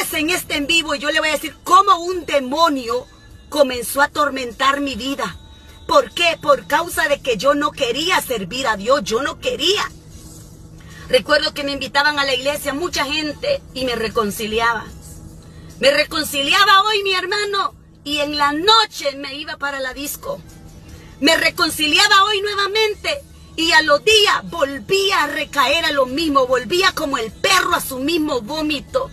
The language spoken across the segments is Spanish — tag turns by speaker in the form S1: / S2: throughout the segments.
S1: vez en este en vivo yo le voy a decir cómo un demonio comenzó a atormentar mi vida. ¿Por qué? Por causa de que yo no quería servir a Dios, yo no quería. Recuerdo que me invitaban a la iglesia mucha gente y me reconciliaba. Me reconciliaba hoy, mi hermano, y en la noche me iba para la disco. Me reconciliaba hoy nuevamente y a los días volvía a recaer a lo mismo, volvía como el perro a su mismo vómito.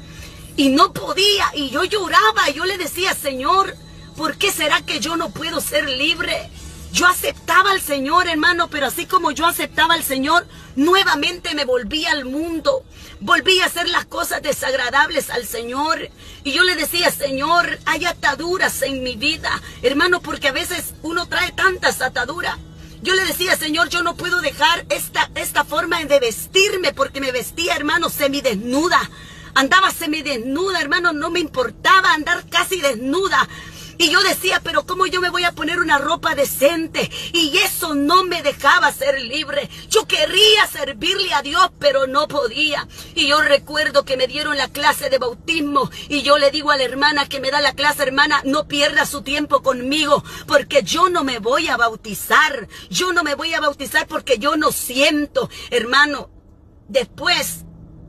S1: Y no podía, y yo lloraba, y yo le decía, Señor, ¿por qué será que yo no puedo ser libre? Yo aceptaba al Señor, hermano, pero así como yo aceptaba al Señor, nuevamente me volví al mundo. Volví a hacer las cosas desagradables al Señor. Y yo le decía, Señor, hay ataduras en mi vida, hermano, porque a veces uno trae tantas ataduras. Yo le decía, Señor, yo no puedo dejar esta forma de vestirme, porque me vestía, hermano, semidesnuda. Andaba semidesnuda, hermano, no me importaba andar casi desnuda. Y yo decía, pero ¿cómo yo me voy a poner una ropa decente? Y eso no me dejaba ser libre. Yo quería servirle a Dios, pero no podía. Y yo recuerdo que me dieron la clase de bautismo. Y yo le digo a la hermana que me da la clase, hermana, no pierda su tiempo conmigo, porque yo no me voy a bautizar. Yo no me voy a bautizar porque yo no siento. Hermano, después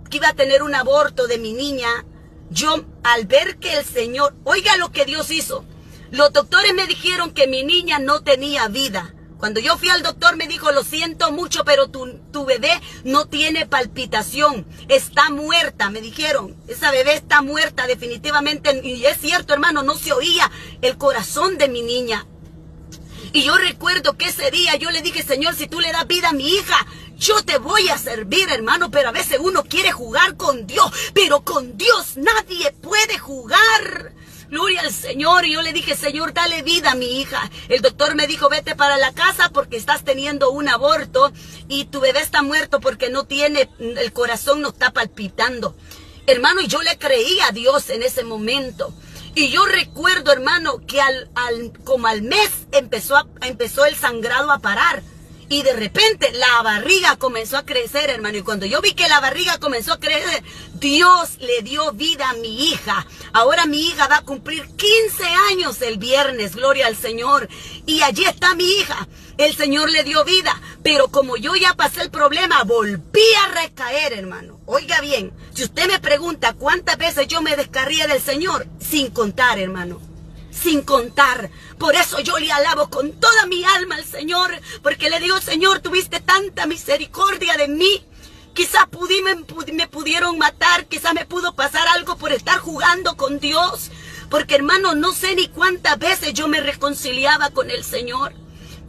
S1: que iba a tener un aborto de mi niña, yo al ver que el Señor, oiga lo que Dios hizo. Los doctores me dijeron que mi niña no tenía vida. Cuando yo fui al doctor me dijo, lo siento mucho, pero tu bebé no tiene palpitación. Está muerta, me dijeron. Esa bebé está muerta definitivamente. Y es cierto, hermano, no se oía el corazón de mi niña. Y yo recuerdo que ese día yo le dije, Señor, si tú le das vida a mi hija, yo te voy a servir, hermano. Pero a veces uno quiere jugar con Dios, pero con Dios nadie puede jugar. Gloria al Señor. Y yo le dije, Señor, dale vida a mi hija. El doctor me dijo, vete para la casa porque estás teniendo un aborto y tu bebé está muerto porque no tiene, el corazón no está palpitando. Hermano, y yo le creí a Dios en ese momento. Y yo recuerdo, hermano, que como al mes empezó el sangrado a parar. Y de repente la barriga comenzó a crecer, hermano. Y cuando yo vi que la barriga comenzó a crecer, Dios le dio vida a mi hija. Ahora mi hija va a cumplir 15 años el viernes, gloria al Señor. Y allí está mi hija. El Señor le dio vida. Pero como yo ya pasé el problema, volví a recaer, hermano. Oiga bien, si usted me pregunta cuántas veces yo me descarría del Señor, sin contar, hermano. Sin contar. Por eso yo le alabo con toda mi alma al Señor, porque le digo, Señor, tuviste tanta misericordia de mí. Quizás me pudieron matar, quizás me pudo pasar algo por estar jugando con Dios. Porque, hermano, no sé ni cuántas veces yo me reconciliaba con el Señor.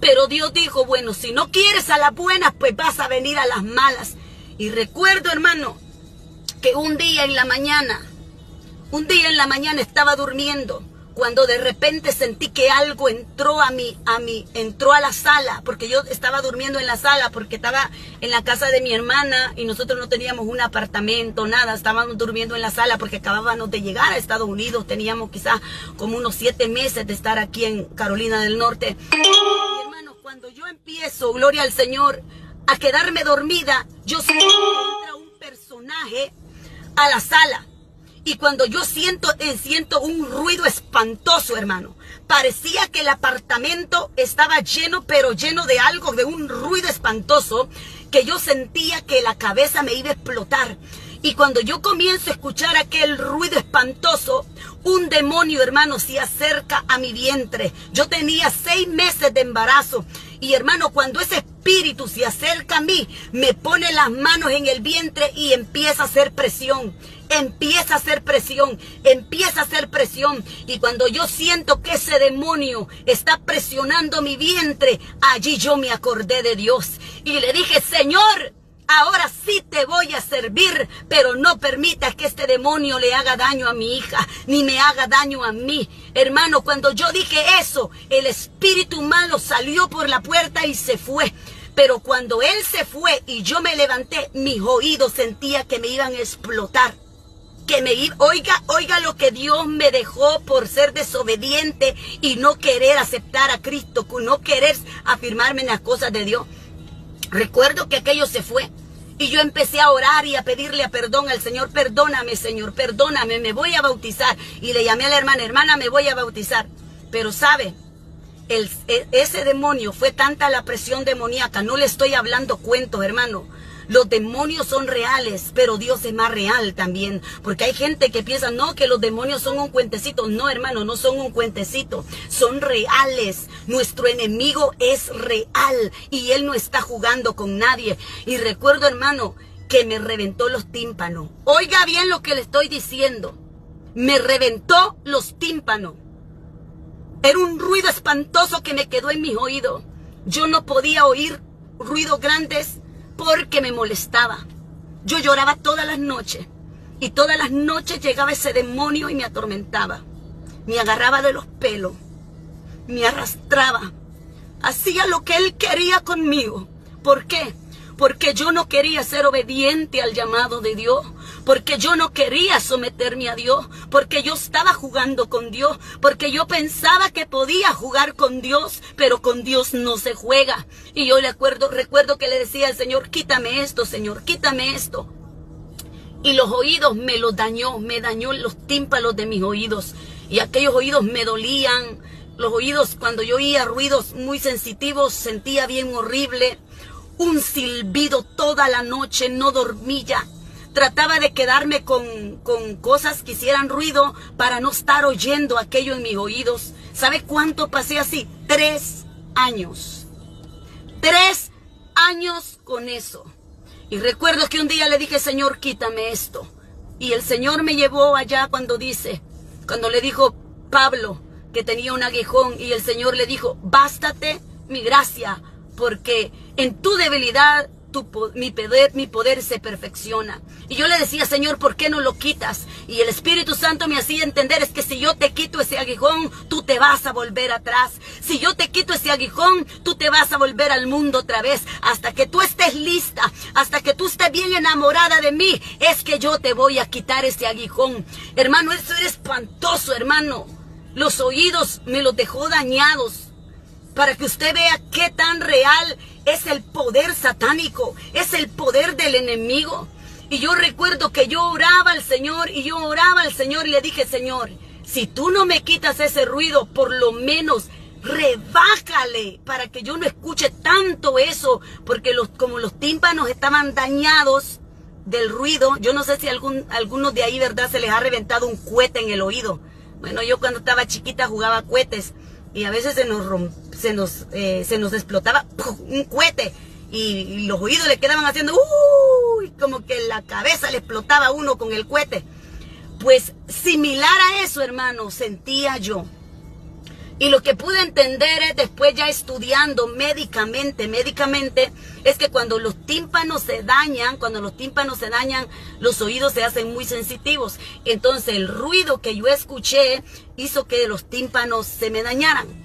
S1: Pero Dios dijo, bueno, si no quieres a las buenas, pues vas a venir a las malas. Y recuerdo, hermano, que un día en la mañana estaba durmiendo, cuando de repente sentí que algo entró entró a la sala, porque yo estaba durmiendo en la sala, porque estaba en la casa de mi hermana y nosotros no teníamos un apartamento, nada, estábamos durmiendo en la sala porque acabábamos de llegar a Estados Unidos, teníamos quizás como unos 7 meses de estar aquí en Carolina del Norte. Y hermanos, cuando yo empiezo, gloria al Señor, a quedarme dormida, yo siento que entra un personaje a la sala. Y cuando yo siento un ruido espantoso, hermano. Parecía que el apartamento estaba lleno, pero lleno de algo, de un ruido espantoso, que yo sentía que la cabeza me iba a explotar. Y cuando yo comienzo a escuchar aquel ruido espantoso, un demonio, hermano, se acerca a mi vientre. Yo tenía 6 meses de embarazo. Y hermano, cuando ese espíritu se acerca a mí, me pone las manos en el vientre y empieza a hacer presión. Empieza a hacer presión, empieza a hacer presión. Y cuando yo siento que ese demonio está presionando mi vientre, allí yo me acordé de Dios. Y le dije, Señor, ahora sí te voy a servir, pero no permitas que este demonio le haga daño a mi hija, ni me haga daño a mí. Hermano, cuando yo dije eso, el espíritu malo salió por la puerta y se fue. Pero cuando él se fue y yo me levanté, mis oídos sentía que me iban a explotar. Oiga lo que Dios me dejó por ser desobediente y no querer aceptar a Cristo, no querer afirmarme en las cosas de Dios. Recuerdo que aquello se fue Y yo empecé a orar y a pedirle perdón al Señor. Perdóname, Señor, perdóname, me voy a bautizar. Y le llamé a la hermana, hermana, me voy a bautizar. Pero ¿sabe? Ese demonio, fue tanta la presión demoníaca. No le estoy hablando cuentos, hermano. Los demonios son reales, pero Dios es más real también. Porque hay gente que piensa, no, que los demonios son un cuentecito. No, hermano, no son un cuentecito. Son reales. Nuestro enemigo es real y él no está jugando con nadie. Y recuerdo, hermano, que me reventó los tímpanos. Oiga bien lo que le estoy diciendo. Me reventó los tímpanos. Era un ruido espantoso que me quedó en mis oídos. Yo no podía oír ruidos grandes porque me molestaba. Yo lloraba todas las noches. Y todas las noches llegaba ese demonio y me atormentaba. Me agarraba de los pelos. Me arrastraba. Hacía lo que él quería conmigo. ¿Por qué? Porque yo no quería ser obediente al llamado de Dios. Porque yo no quería someterme a Dios. Porque yo estaba jugando con Dios. Porque yo pensaba que podía jugar con Dios. Pero con Dios no se juega. Y yo recuerdo que le decía al Señor, quítame esto, Señor, quítame esto. Y los oídos me los dañó. Me dañó los tímpanos de mis oídos. Y aquellos oídos me dolían. Los oídos, cuando yo oía ruidos muy sensitivos, sentía bien horrible. Un silbido toda la noche, no dormía. Trataba de quedarme con cosas que hicieran ruido para no estar oyendo aquello en mis oídos. ¿Sabe cuánto pasé así? 3 años. 3 años con eso. Y recuerdo que un día le dije, Señor, quítame esto. Y el Señor me llevó allá cuando le dijo Pablo que tenía un aguijón. Y el Señor le dijo, bástate mi gracia, porque en tu debilidad mi poder se perfecciona. Y yo le decía, Señor, ¿por qué no lo quitas? Y el Espíritu Santo me hacía entender, es que si yo te quito ese aguijón, tú te vas a volver atrás. Si yo te quito ese aguijón, tú te vas a volver al mundo otra vez. Hasta que tú estés lista, hasta que tú estés bien enamorada de mí, es que yo te voy a quitar ese aguijón. Hermano, eso era espantoso, hermano. Los oídos me los dejó dañados. Para que usted vea qué tan real es el poder satánico, es el poder del enemigo. Y yo recuerdo que yo oraba al Señor y le dije, Señor, si tú no me quitas ese ruido, por lo menos rebájale para que yo no escuche tanto eso, porque como los tímpanos estaban dañados del ruido, yo no sé si algunos de ahí, ¿verdad?, se les ha reventado un cohete en el oído. Bueno, yo cuando estaba chiquita jugaba cohetes. Y a veces se nos explotaba un cohete y los oídos le quedaban haciendo como que la cabeza le explotaba a uno con el cohete. Pues similar a eso, hermano, sentía yo. Y lo que pude entender es, después ya estudiando médicamente, es que cuando los tímpanos se dañan, los oídos se hacen muy sensitivos. Entonces el ruido que yo escuché hizo que los tímpanos se me dañaran.